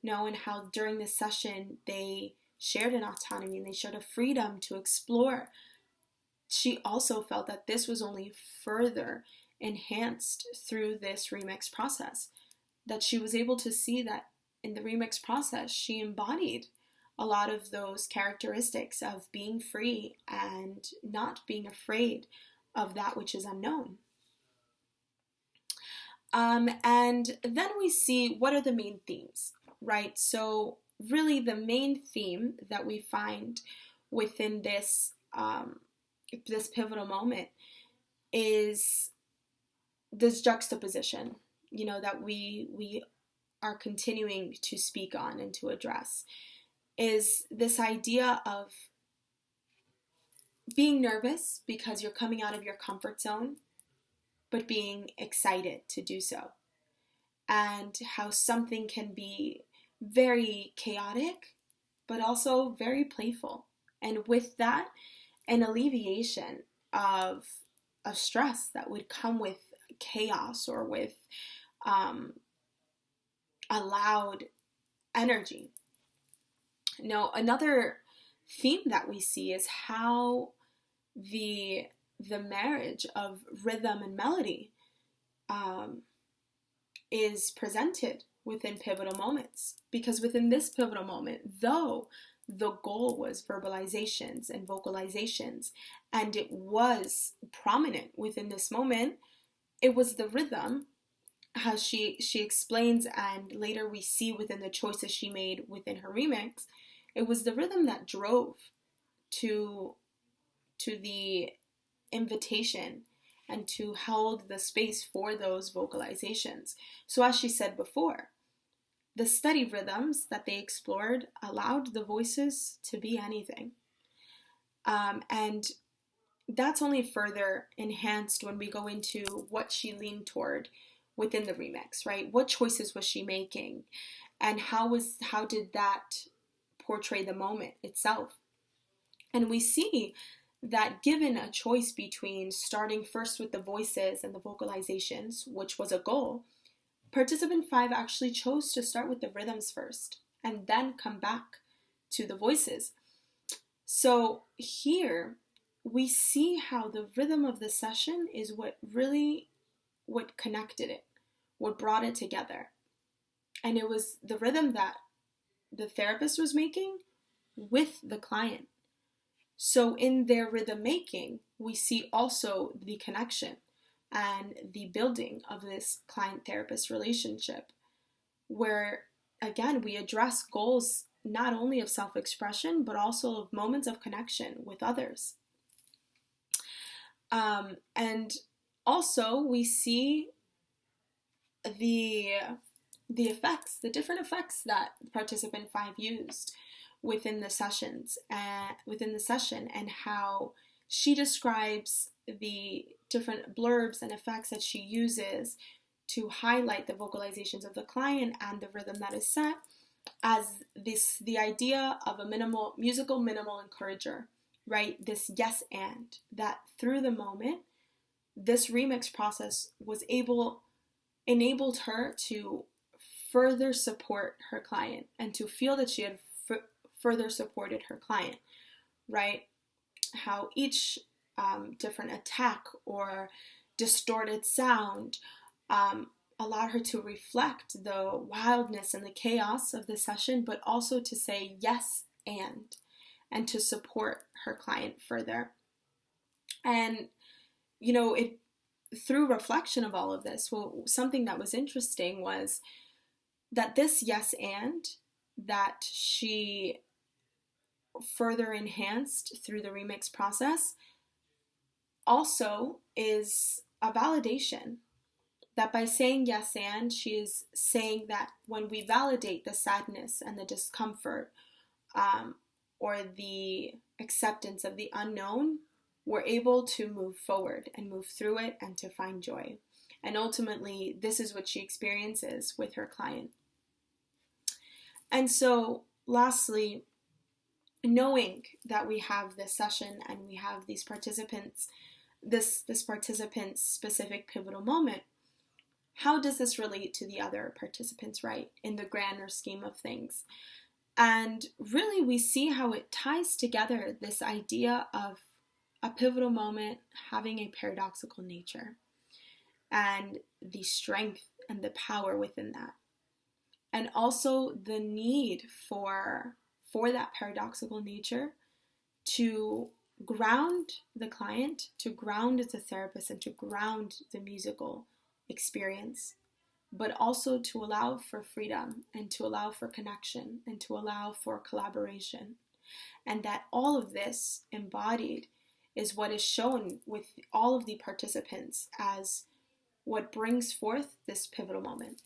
And how during this session they shared an autonomy and they shared a freedom to explore. She also felt that this was only further enhanced through this remix process, that she was able to see that in the remix process she embodied a lot of those characteristics of being free and not being afraid of that which is unknown. And then we see what are the main themes, right? So really the main theme that we find within this this pivotal moment is this juxtaposition, that we are continuing to speak on and to address, is this idea of being nervous because you're coming out of your comfort zone, but being excited to do so. And how something can be very chaotic, but also very playful. And with that, an alleviation of stress that would come with chaos or with a loud energy. Now, another theme that we see is how the marriage of rhythm and melody is presented within pivotal moments. Because within this pivotal moment, though the goal was verbalizations and vocalizations, and it was prominent within this moment, it was the rhythm, how she explains, and later we see within the choices she made within her remix, it was the rhythm that drove to the invitation and to hold the space for those vocalizations. So as she said before, the steady rhythms that they explored allowed the voices to be anything. And that's only further enhanced when we go into what she leaned toward within the remix, right? What choices was she making? And how did that portray the moment itself? And we see that given a choice between starting first with the voices and the vocalizations, which was a goal, participant 5 actually chose to start with the rhythms first and then come back to the voices. So here we see how the rhythm of the session is what connected it, what brought it together. And it was the rhythm that the therapist was making with the client. So in their rhythm making, we see also the connection and the building of this client-therapist relationship, where, again, we address goals not only of self-expression, but also of moments of connection with others. And also we see the effects, the different effects that participant 5 used within the session, and how she describes the different blurbs and effects that she uses to highlight the vocalizations of the client and the rhythm that is set as the idea of a musical minimal encourager, right? This yes and, that through the moment, this remix process enabled her to further support her client and to feel that she had further supported her client, right? How each different attack or distorted sound allowed her to reflect the wildness and the chaos of the session, but also to say yes and to support her client further. And, through reflection of all of this, something that was interesting was that this yes and that she further enhanced through the remix process also is a validation. That by saying yes and, she is saying that when we validate the sadness and the discomfort or the acceptance of the unknown, we're able to move forward and move through it and to find joy. And ultimately, this is what she experiences with her client. And so, lastly, knowing that we have this session and we have these participants, this participant's specific pivotal moment, how does this relate to the other participants, right, in the grander scheme of things? And really, we see how it ties together this idea of a pivotal moment having a paradoxical nature and the strength and the power within that. And also the need for that paradoxical nature to ground the client, to ground the therapist, and to ground the musical experience, but also to allow for freedom and to allow for connection and to allow for collaboration. And that all of this embodied is what is shown with all of the participants as what brings forth this pivotal moment.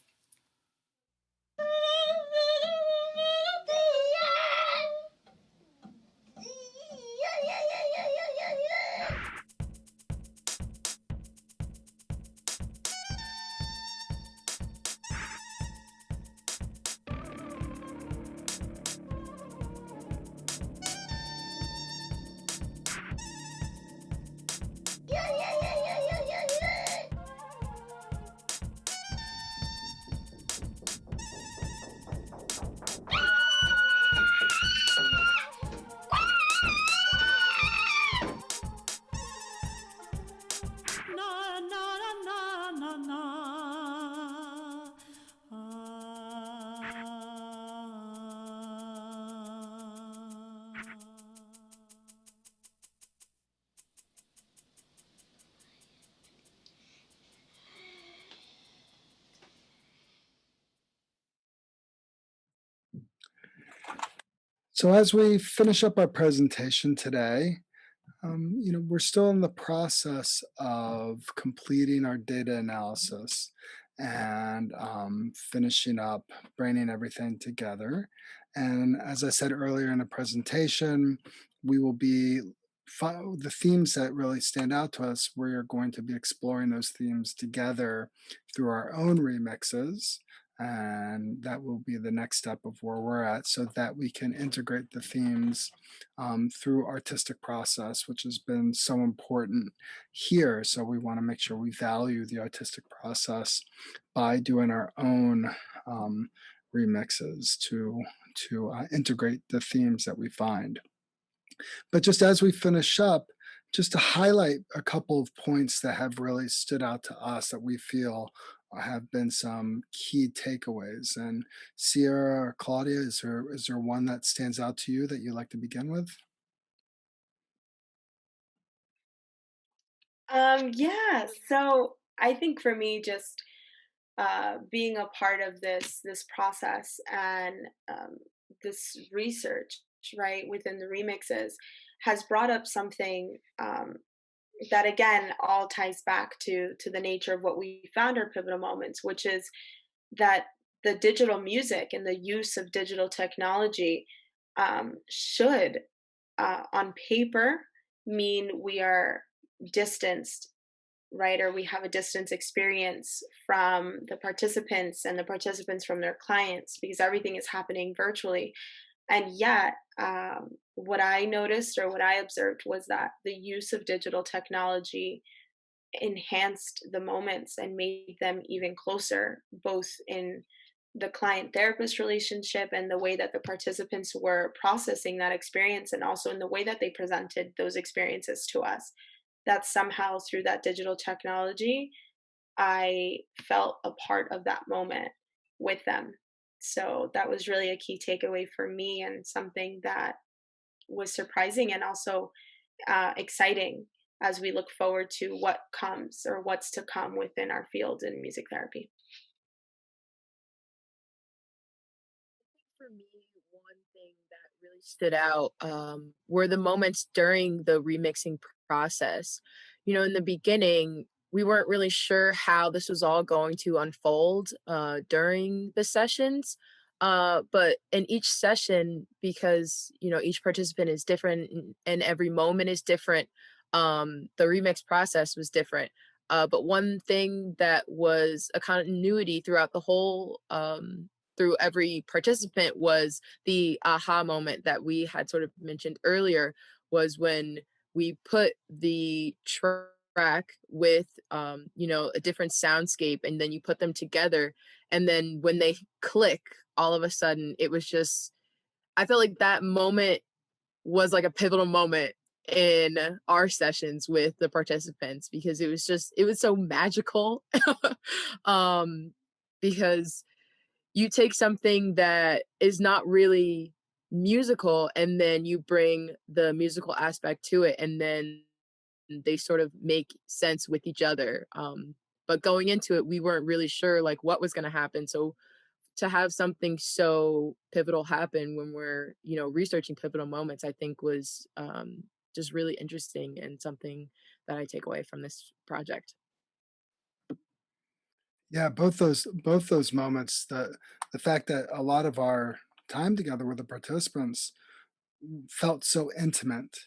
So as we finish up our presentation today, we're still in the process of completing our data analysis and finishing up, bringing everything together. And as I said earlier in the presentation, we will be the themes that really stand out to us. We're going to be exploring those themes together through our own remixes. And that will be the next step of where we're at so that we can integrate the themes through artistic process, which has been so important here. So we want to make sure we value the artistic process by doing our own remixes to integrate the themes that we find. But just as we finish up, just to highlight a couple of points that have really stood out to us that we feel have been some key takeaways. And Sierra or Claudia, is there one that stands out to you that you'd like to begin with? Yeah, so I think for me, just being a part of this process and this research, right, within the remixes, has brought up something that again all ties back to the nature of what we found our pivotal moments, which is that the digital music and the use of digital technology should, on paper, mean we are distanced, right? Or we have a distance experience from the participants and the participants from their clients because everything is happening virtually. And yet, what I noticed or what I observed was that the use of digital technology enhanced the moments and made them even closer, both in the client therapist relationship and the way that the participants were processing that experience, and also in the way that they presented those experiences to us. That somehow through that digital technology, I felt a part of that moment with them. So that was really a key takeaway for me and something that was surprising and also exciting as we look forward to what comes or what's to come within our field in music therapy. For me, one thing that really stood out were the moments during the remixing process. In the beginning, we weren't really sure how this was all going to unfold during the sessions. But in each session, because each participant is different and every moment is different, the remix process was different. But one thing that was a continuity throughout the whole through every participant was the aha moment that we had sort of mentioned earlier, was when we put the track with a different soundscape, and then you put them together, and then when they click, all of a sudden it was just, I feel like that moment was like a pivotal moment in our sessions with the participants, because it was so magical. um because you take something that is not really musical, and then you bring the musical aspect to it, and then they sort of make sense with each other. But going into it, we weren't really sure like what was going to happen. So to have something so pivotal happen when we're, researching pivotal moments, I think was just really interesting, and something that I take away from this project. Yeah, both those moments, the fact that a lot of our time together with the participants felt so intimate,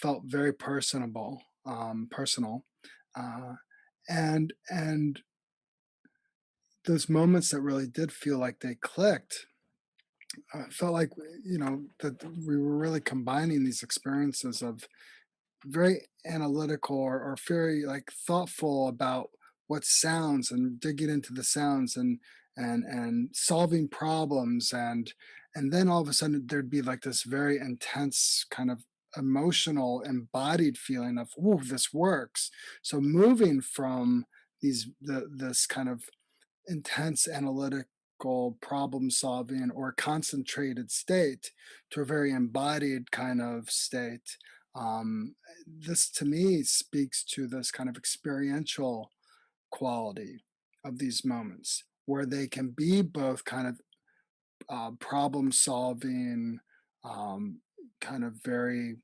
felt very personal, uh, and those moments that really did feel like they clicked, felt like that we were really combining these experiences of very analytical or very like thoughtful about what sounds and digging into the sounds and solving problems and then all of a sudden there'd be like this very intense kind of emotional embodied feeling of, oh, this works. So moving from this kind of intense analytical problem solving or concentrated state to a very embodied kind of state. This to me speaks to this kind of experiential quality of these moments where they can be both kind of problem solving, um, kind of very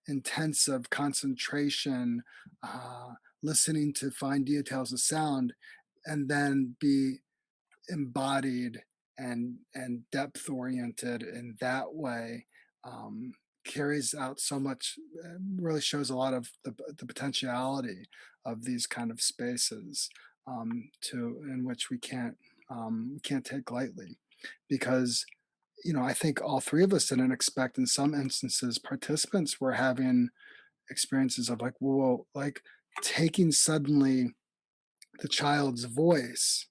intensive concentration, uh, listening to fine details of sound, and then be embodied and depth oriented in that way. um, Carries out so much, really shows a lot of the potentiality of these kind of spaces, to in which we can't take lightly, because I think all three of us didn't expect, in some instances participants were having experiences of like, whoa, like taking suddenly the child's voice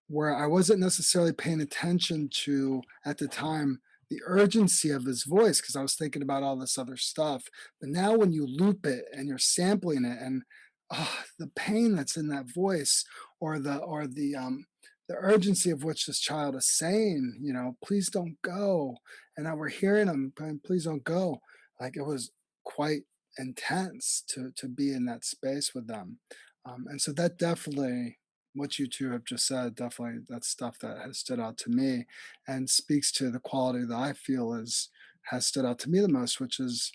where I wasn't necessarily paying attention to at the time the urgency of his voice because I was thinking about all this other stuff. But now when you loop it and you're sampling it and the pain that's in that voice or the urgency of which this child is saying, please don't go. And now we're hearing him, please don't go. Like it was quite intense to be in that space with them. And so that definitely what you two have just said, definitely that's stuff that has stood out to me and speaks to the quality that I feel is has stood out to me the most, which is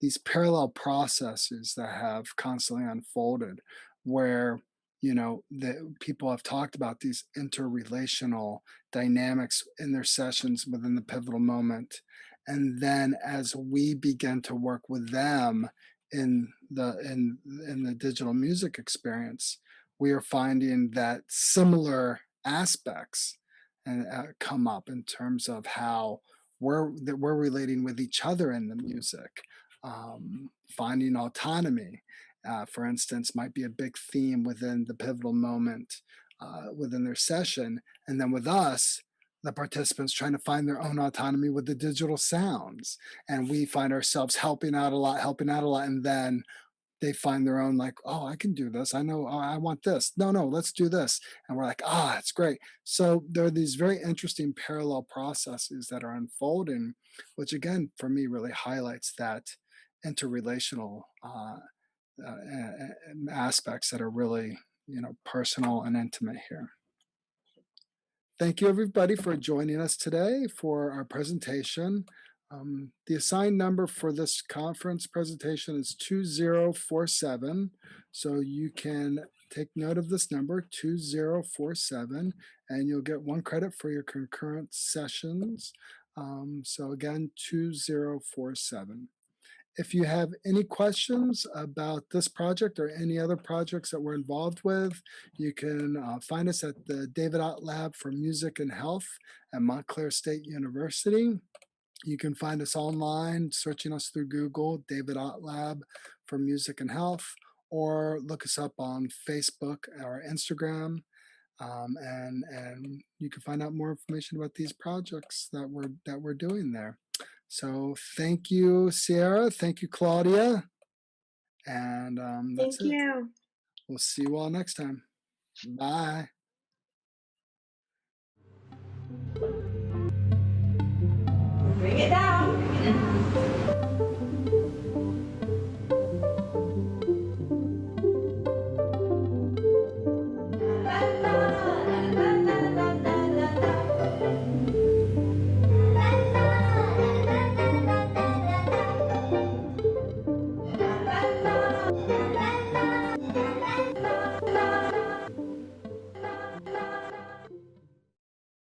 these parallel processes that have constantly unfolded where the people have talked about these interrelational dynamics in their sessions within the pivotal moment, and then as we begin to work with them in the digital music experience, we are finding that similar aspects and come up in terms of how we're relating with each other in the music. Finding autonomy, for instance, might be a big theme within the pivotal moment within their session. And then with us, the participants trying to find their own autonomy with the digital sounds. And we find ourselves helping out a lot. And then they find their own like, oh, I can do this. I know, oh, I want this. No, no, let's do this. And we're like, ah, it's great. So there are these very interesting parallel processes that are unfolding, which again, for me, really highlights that interrelational aspects that are really, personal and intimate here. Thank you, everybody, for joining us today for our presentation. The assigned number for this conference presentation is 2047. So you can take note of this number, 2047, and you'll get 1 credit for your concurrent sessions. So again, 2047. If you have any questions about this project or any other projects that we're involved with, you can find us at the David Ott Lab for Music and Health at Montclair State University. You can find us online, searching us through Google, David Ott Lab for Music and Health, or look us up on Facebook or Instagram. And you can find out more information about these projects that we're doing there. So thank you, Sierra. Thank you, Claudia. And that's Thank it. you. We'll see you all next time. Bye. Bring it down.